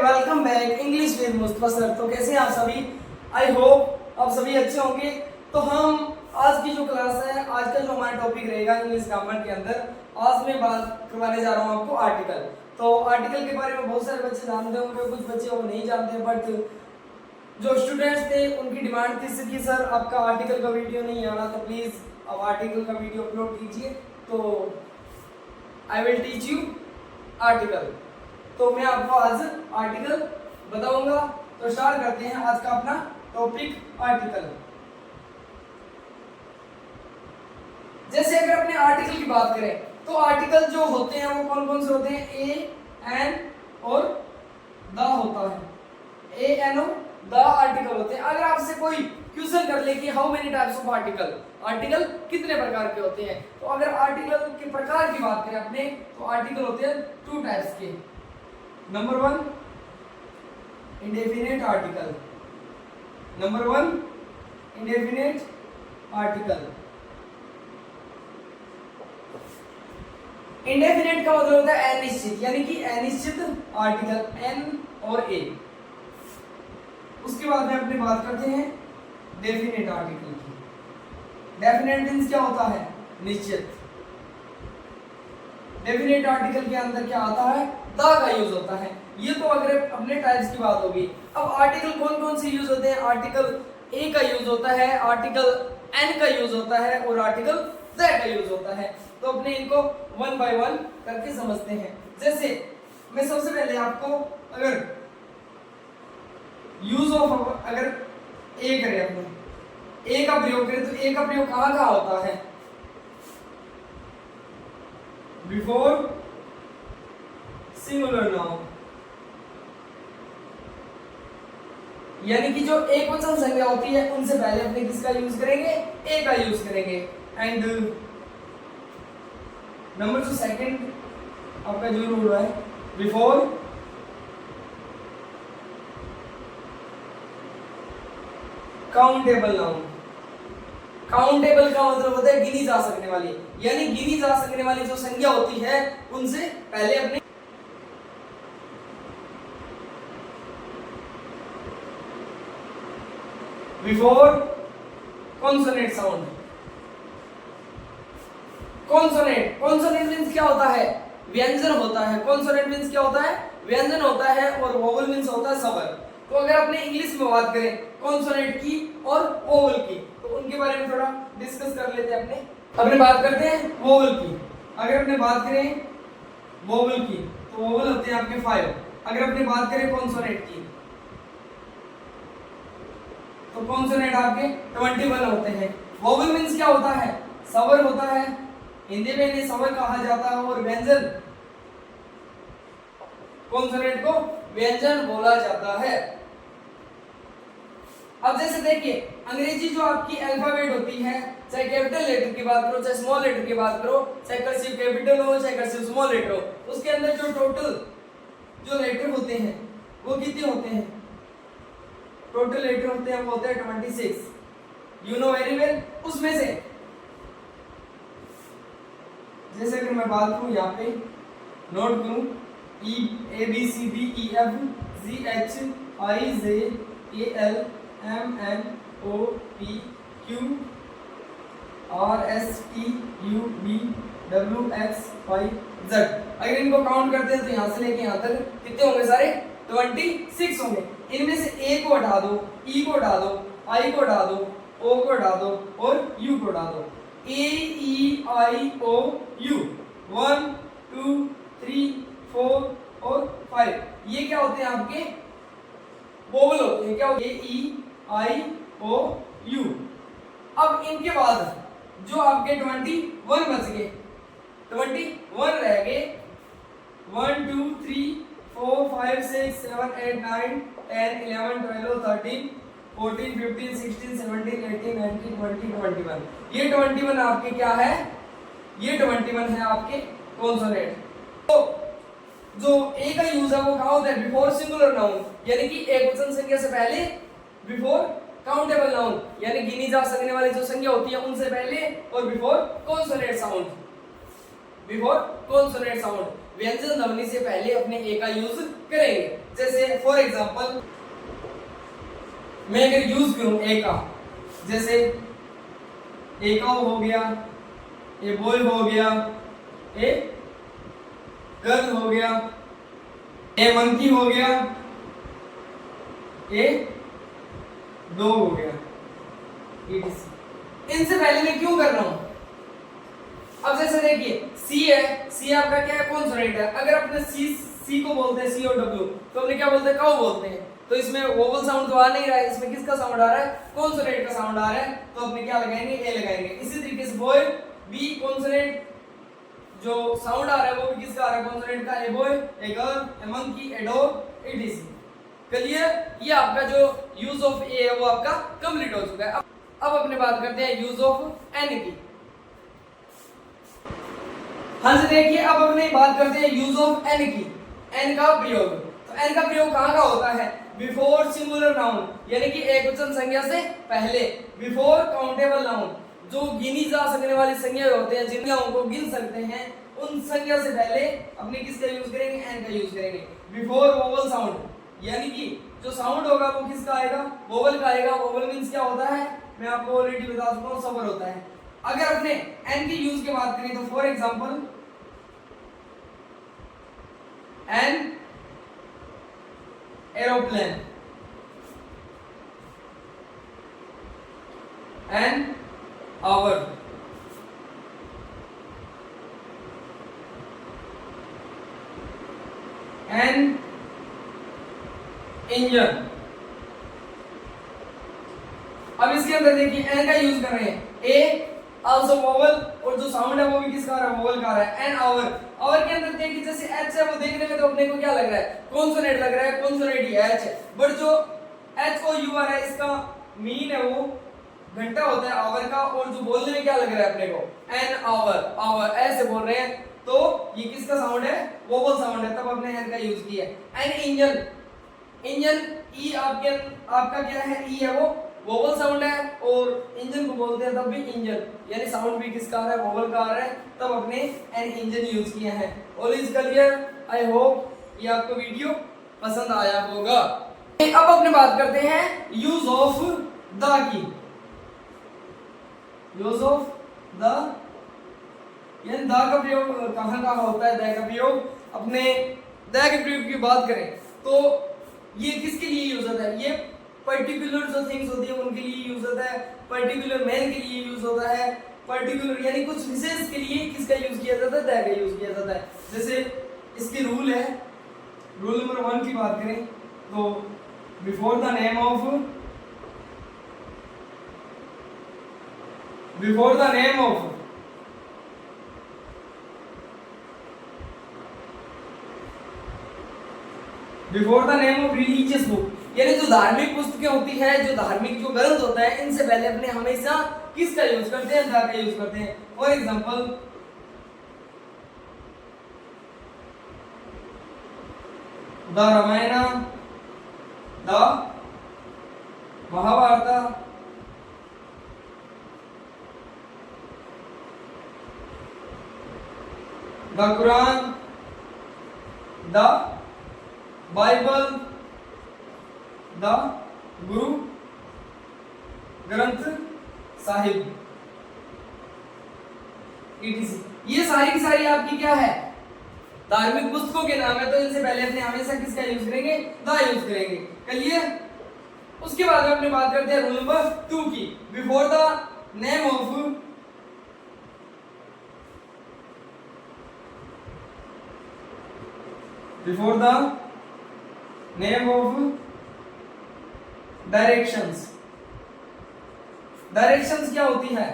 Welcome back English with Mustafa sir. तो कैसे हैं आप सभी? आई होप आप सभी अच्छे होंगे। तो हम आज की जो क्लास है, आज का जो हमारा टॉपिक रहेगा इंग्लिश ग्रामर के अंदर, आज मैं बात करवाने जा रहा हूँ आपको आर्टिकल। तो आर्टिकल के बारे में बहुत सारे बच्चे जानते होंगे, कुछ बच्चे वो नहीं जानते, बट जो स्टूडेंट्स थे उनकी डिमांड थी कि सर आपका आर्टिकल का वीडियो नहीं आ रहा, तो प्लीज अब आर्टिकल का वीडियो अपलोड कीजिए। तो I will teach you article. तो मैं आपको आज आर्टिकल बताऊंगा। तो स्टार्ट करते हैं आज का अपना टॉपिक आर्टिकल। जैसे अगर अपने आर्टिकल की बात करें तो आर्टिकल जो होते हैं वो कौन कौन से होते हैं? ए, एन और द होता है। ए, एन और द आर्टिकल होते हैं। अगर आपसे कोई क्वेश्चन कर ले कि how many types of article, article कितने प्रकार के होते हैं, तो अगर आर्टिकल के प्रकार की बात करें अपने, तो आर्टिकल होते हैं टू टाइप्स के। Number one, indefinite article. Number one, indefinite article. Indefinite का मतलब होता है अनिश्चित, यानी कि अनिश्चित आर्टिकल, एन और ए। उसके बाद में अपनी बात करते हैं डेफिनेट आर्टिकल की। डेफिनेट मींस क्या होता है? निश्चित। डेफिनेट आर्टिकल के अंदर क्या आता है? द का यूज होता है। ये तो अगर अपने टाइप्स की बात होगी। अब आर्टिकल कौन कौन से यूज होते हैं? आर्टिकल ए का यूज होता है, आर्टिकल एन का यूज होता है और आर्टिकल द का यूज होता है। तो अपने इनको वन बाय वन करके समझते हैं। जैसे मैं सबसे पहले आपको अगर यूज ऑफ, अगर ए करें, अपने ए का प्रयोग करें, तो ए का प्रयोग कहां कहां होता है? बिफोर सिंगुलर नाउन, यानी कि जो एक वचन संज्ञा होती है उनसे पहले अपने किसका यूज करेंगे? ए का यूज करेंगे। एंड नंबर जो सेकंड आपका जो रूल है, बिफोर काउंटेबल नाउन। काउंटेबल का मतलब होता है गिनी जा सकने वाली, यानी गिनी जा सकने वाली जो संज्ञा होती है उनसे पहले अपने before consonant sound. Consonant, consonant means क्या होता है? व्यंजन होता है। कॉन्सोनेंट मींस क्या होता है? व्यंजन होता है। और वोवल मींस होता है स्वर। तो अगर अपने इंग्लिश में बात करें कॉन्सोनेंट की और वोवल की, तो उनके बारे में थोड़ा डिस्कस कर लेते हैं। अपने बात करते हैं वोवल की। अगर अपने बात करें वोवल की, तो वोवल होते हैं आपके 5। अगर अपने बात करें कॉन्सोनेंट की, तो कॉन्सोनेंट आपके 21 होते हैं। वोवल मींस क्या होता है? स्वर होता है। हिंदी में इन्हें स्वर कहा जाता है। और व्यंजन, कॉन्सोनेंट को व्यंजन बोला जाता है। अब जैसे देखिए, अंग्रेजी जो आपकी अल्फाबेट होती है, चाहे कैपिटल लेटर की बात करो, चाहे स्मॉल लेटर की बात करो, चाहे कर्सिव कैपिटल हो, चाहे कर्सिव स्मॉल लेटर हो, उसके अंदर जो टोटल जो लेटर होते हैं वो कितने होते हैं? टोटल लेटर होते हैं वो होते हैं 26। You know very well. उसमें से जैसे अगर मैं बात करूं, यहाँ पे नोट करूं, E A B C D E F G H I J K L M N O P Q R S T U V W X Y Z। अगर इनको काउंट करते हैं तो यहाँ से लेके यहाँ तक कितने होंगे? सारे 26 होंगे। इनमें से ए को हटा दो, ई को हटा दो, आई को हटा दो, ओ को हटा दो और यू को हटा दो। ए ई आई ओ यू, 1 2 3 4 और 5, ये क्या होते हैं? आपके वोवल होते हैं। क्या होते हैं? ए ई आई ओ यू। अब इनके बाद जो आपके 21 बच गए, 21 रह गए, 1 2 3 4 5 6 7 8 9 10 11 12 13 14 15 16 17 18 19 20 21। ये 21 आपके क्या है? ये 21 है आपके कॉन्सोनेंट। तो जो ए का यूज है वो कहाँ होता है? बिफोर सिंगुलर नाउन, यानी कि एक वचन संज्ञा से पहले। बिफोर काउंटेबल नाउन, यानी गिनी जा सकने वाली जो संज्ञा होती है उनसे पहले। और before consonant sound, before consonant sound. व्यंजन ध्वनि से पहले अपने ए का यूज करेंगे। जैसे फॉर एग्जांपल मैं अगर यूज करूं ए का, जैसे ए काउ हो गया, ए बॉय हो गया, ए गर्ल हो गया, ए मंकी हो गया, ए डॉग हो गया, इनसे पहले मैं क्यों कर रहा हूं? अब जैसे देखिए सी है, सी आपका क्या है? कॉन्सोनेंट है। अगर अपने सी को बोलते हैं सी और डब्ल्यू, तो अपने क्या बोलते हैं? काउ बोलते हैं। तो इसमें वोवल साउंड तो आ नहीं रहा है, इसमें किसका साउंड आ रहा है? कॉन्सोनेंट का साउंड आ रहा है, तो अपने क्या लगाएंगे? ए लगाएंगे। इसी तरीके से बॉय बी कॉन्सोनेंट, जो साउंड आ रहा है वो भी किसका आ रहा है? कॉन्सोनेंट का। A boy, a girl, A monkey, a dog, etc। Clear? ये आपका जो यूज ऑफ ए है वो आपका कंप्लीट हो चुका है। अब अपने बात करते हैं यूज ऑफ एन की। हाँ जी देखिए, अब अपने बात करते हैं यूज ऑफ एन की। एन का प्रयोग, तो एन का प्रयोग कहाँ का होता है? बिफोर सिंगुलर नाउन, यानी कि एकवचन संज्ञा से पहले। बिफोर काउंटेबल नाउन, जो गिनी जा सकने वाली संज्ञा होते हैं, जिन को गिन सकते हैं, उन संज्ञा से पहले अपने किसका यूज करेंगे? एन का यूज करेंगे। बिफोर वोवल साउंड, यानी कि जो साउंड होगा वो किसका आएगा? वोवल का आएगा। वोवल मींस क्या होता है? मैं आपको ऑलरेडी बता चुका हूं, स्वर होता है। अगर अपने एन की यूज की बात करें तो for example an aeroplane, an hour, an engine. अब इसके अंदर देखिए एन का यूज कर रहे हैं। ए आल्सो वोवल, और जो साउंड है वो भी किसका आ रहा है? वोवल का आ रहा है। एन आवर, आवर के अंदर देखिए जैसे एच है, वो देखने में तो अपने को क्या लग रहा है? कॉन्सोनेंट लग रहा है, कॉन्सोनेंट ही एच है। बट जो एच ओ यू आर है, इसका मीन है वो घंटा होता है आवर का, और जो बोलने में क्या लग रहा है अपने को? एन आवर, आवर ऐसे बोल रहे हैं, तो ये किसका साउंड है? वोवल साउंड है, तब अपने एन का यूज किया है। एन इंजन, इंजन ई आपका क्या है? ई है, वो वोवल साउंड है, और इंजन को बोलते हैं तब भी इंजन, यानी साउंड भी किसका आ रहा है? वोवल का आ रहा है, तब अपने एन इंजन यूज किया है। All is clear? I hope ये आपको वीडियो पसंद आया होगा। अब अपने बात करते हैं use of the key. Use of the, यानी द का प्रयोग कहां कहां होता है? द का प्रयोग, अपने द के प्रयोग की बात करें तो ये किसके लिए यूज होता है? ये पर्टिकुलर जो थिंग्स होती है उनके लिए यूज होता है, पर्टिकुलर मैन के लिए यूज होता है, पर्टिकुलर यानी कुछ विशेष के लिए किसका यूज किया जाता है? दैट का यूज किया जाता है। जैसे इसके रूल है, रूल नंबर 1 की बात करें तो before the name of, before the name of before the name of religious book, यानी जो धार्मिक पुस्तकें होती है, जो धार्मिक जो ग्रंथ होता है, इनसे पहले अपने हमेशा किसका यूज करते हैं? द का यूज करते हैं। For example the Ramayana, the Mahabharata, the Quran, the Bible, the Guru Granth Sahib, etc। ये सारी की सारी आपकी क्या है? धार्मिक पुस्तकों के नाम है, तो इनसे पहले अपने हमेशा किसका यूज करेंगे? द यूज करेंगे। क्लियर? उसके बाद में अपने बात करते हैं रूल नंबर 2 की। Before the name of, before the name of directions. Directions क्या होती है?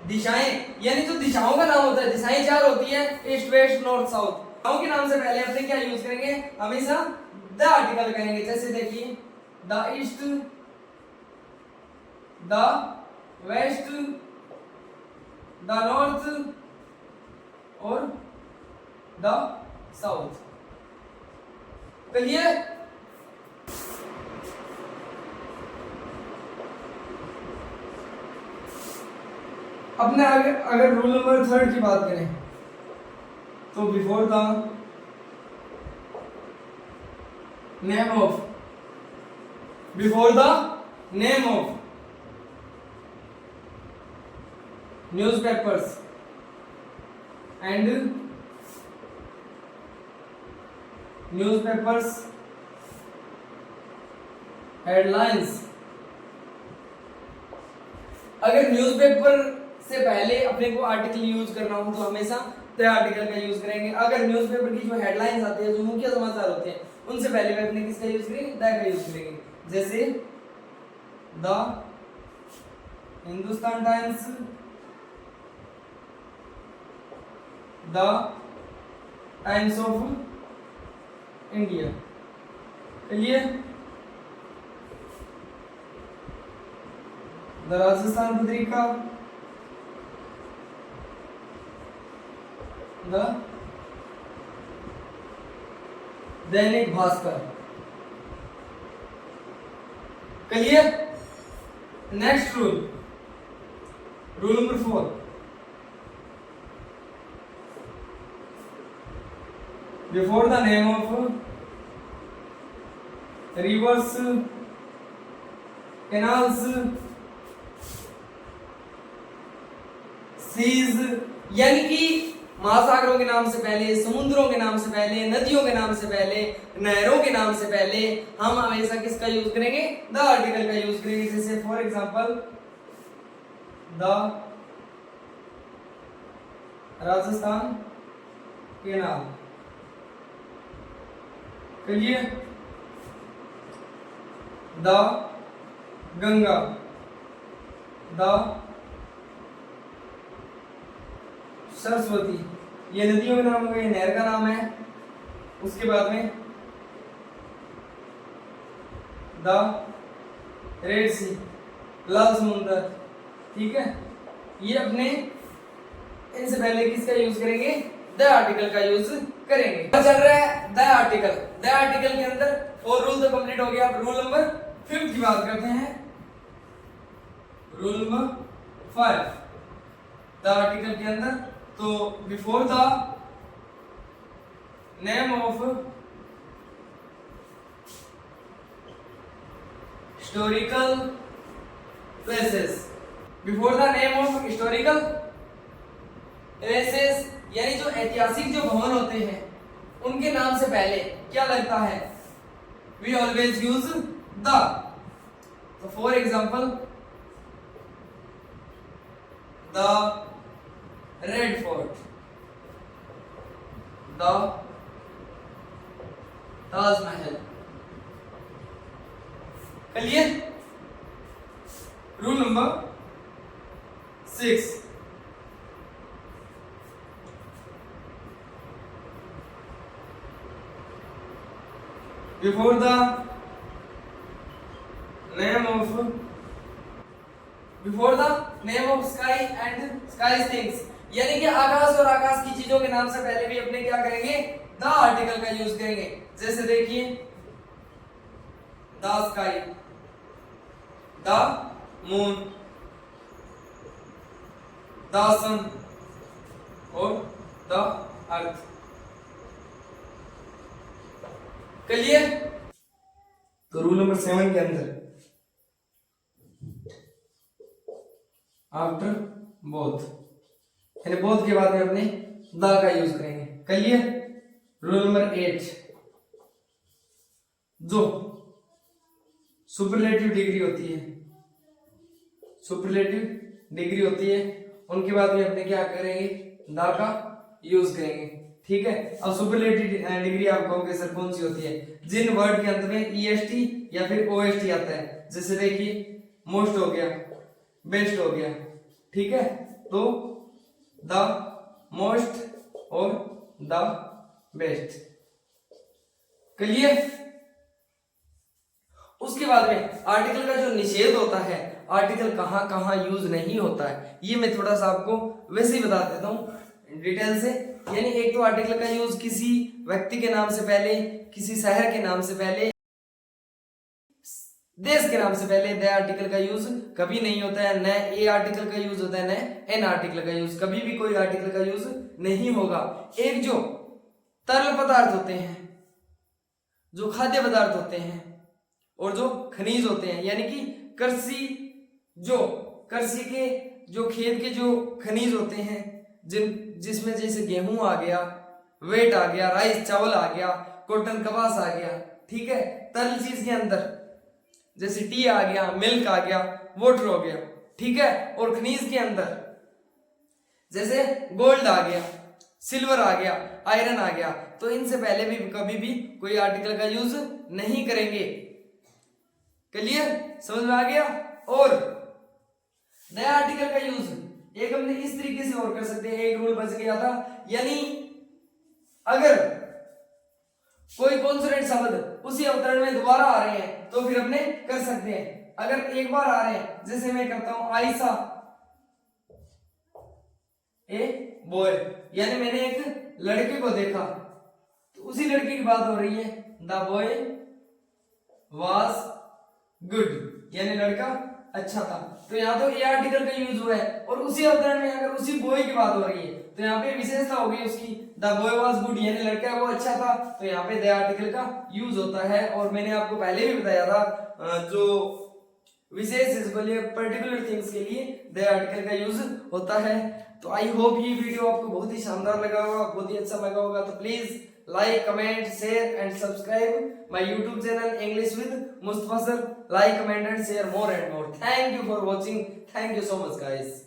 दिशाएं, यानी जो दिशाओं का नाम होता है, दिशाएं 4 होती है, ईस्ट वेस्ट नॉर्थ साउथ। दिशाओं के नाम से पहले अपने क्या यूज करेंगे? हमेशा द आर्टिकल करेंगे। जैसे देखिए the east, the west, the north और द साउथ। क्लियर? अपने अगर रूल नंबर 3 की बात करें तो before the name of, before the name of newspapers and newspapers headlines। अगर न्यूज़पेपर से पहले अपने को आर्टिकल यूज करना हो तो हमेशा द आर्टिकल का यूज करेंगे। अगर न्यूज़पेपर की जो हेडलाइंस आती है, जो मुख्य समाचार होते हैं, उनसे पहले में अपने किसका यूज करेंगे? द का यूज करेंगे। जैसे the Hindustan Times, the Times of India. चलिए, the Rajasthan Patrika, the Dainik Bhaskar. Clear? Next rule, rule number 4, before the name of rivers, canals, seas, यानी कि महासागरों के नाम से पहले, समुद्रों के नाम से पहले, नदियों के नाम से पहले, नहरों के नाम से पहले हम हमेशा किसका यूज करेंगे? द आर्टिकल का यूज करेंगे। जैसे for example the Rajasthan canal. चलिए, द गंगा, द सरस्वती, ये नदियों के नाम हो गए, नहर का नाम है। उसके बाद में द रेड सी, लाल समुद्र। ठीक है, ये अपने इनसे पहले किसका यूज करेंगे? द आर्टिकल का यूज करेंगे। चल रहा है द आर्टिकल। द आर्टिकल के अंदर 4 रूल तो कंप्लीट हो गया। अब रूल नंबर 5 की बात करते हैं। रूल नंबर 5 द आर्टिकल के अंदर, तो before the name of historical places, before the name of historical places, यानी जो ऐतिहासिक जो भवन होते हैं उनके नाम से पहले क्या लगता है? We always use the. तो for example the red fort, the Taj Mahal. Clear? Rule number 6, before the name of sky and sky things, यानी कि आकाश और आकाश की चीजों के नाम से पहले भी अपने क्या करेंगे? द आर्टिकल का यूज करेंगे। जैसे देखिए the sky, the moon, the sun और द अर्थ। क्लियर? तो रूल नंबर 7 के अंदर आफ्टर बोथ, यानी बोथ के बाद में अपने द का यूज करेंगे। क्लियर? रूल नंबर 8, जो सुपरलेटिव डिग्री होती है, सुपरलेटिव डिग्री होती है, उनके बाद में अपने क्या करेंगे? द का यूज करेंगे। ठीक है, अब सुपरलेटिव डिग्री आप कहोगे सर कौन सी होती है? जिन वर्ड के अंत में ईएसटी या फिर ओएसटी आता है। जैसे देखिए मोस्ट हो गया, बेस्ट हो गया। ठीक है, तो द मोस्ट और द बेस्ट। क्लियर? उसके बाद में आर्टिकल का जो निषेध होता है, आर्टिकल कहां कहां यूज नहीं होता है, ये मैं थोड़ा सा आपको वैसे ही बता देता हूं डिटेल से। यानी एक तो आर्टिकल का यूज किसी व्यक्ति के नाम से पहले, किसी शहर के नाम से पहले, देश के नाम से पहले द आर्टिकल का यूज कभी नहीं होता है। न ए आर्टिकल का यूज होता है, न एन आर्टिकल का यूज, कभी भी कोई आर्टिकल का यूज नहीं होगा। एक जो तरल पदार्थ होते हैं, जो खाद्य पदार्थ होते हैं और जो खनिज होते हैं, यानी कि कृषि के जो खेत के जो खनिज होते हैं, जिसमें जैसे गेहूं आ गया, वेट आ गया, राइस चावल आ गया, कॉटन कपास आ गया, ठीक है। तरल चीज के अंदर जैसे टी आ गया, मिल्क आ गया, वाटर हो गया, ठीक है। और खनिज के अंदर जैसे गोल्ड आ गया, सिल्वर आ गया, आयरन आ गया, तो इनसे पहले भी कभी भी कोई आर्टिकल का यूज नहीं करेंगे। क्लियर, समझ में आ गया। और नया आर्टिकल का यूज एक हमने इस तरीके से और कर सकते हैं, एक रूल बच गया था, यानी अगर कोई कॉन्सोनेंट शब्द उसी अवतरण में दोबारा आ रहे हैं तो फिर अपने कर सकते हैं। अगर एक बार आ रहे हैं, जैसे मैं करता हूं आयशा ए बॉय, यानी मैंने एक लड़के को देखा, तो उसी लड़के की बात हो रही है। द बॉय वाज गुड, यानी लड़का अच्छा था, तो यहाँ तो ए आर्टिकल का यूज हुआ है। और उसी अवतरण में अगर उसी बॉय की बात हो रही है तो यहाँ पे विशेषता होगी उसकी, द बॉय वाज गुड, यानी लड़का वो अच्छा था, तो यहाँ पे द आर्टिकल का यूज होता है। और मैंने आपको पहले भी बताया था जो विशेष इसके लिए पर्टिकुलर थिंग्स के लिए द आर्टिकल का यूज होता है। तो आई होप ये वीडियो आपको बहुत ही शानदार लगा होगा, बहुत ही अच्छा लगा होगा। तो please like, comment, share and subscribe my YouTube channel English with Mustafa Sir. Like, comment and share more and more. Thank you for watching. Thank you so much guys.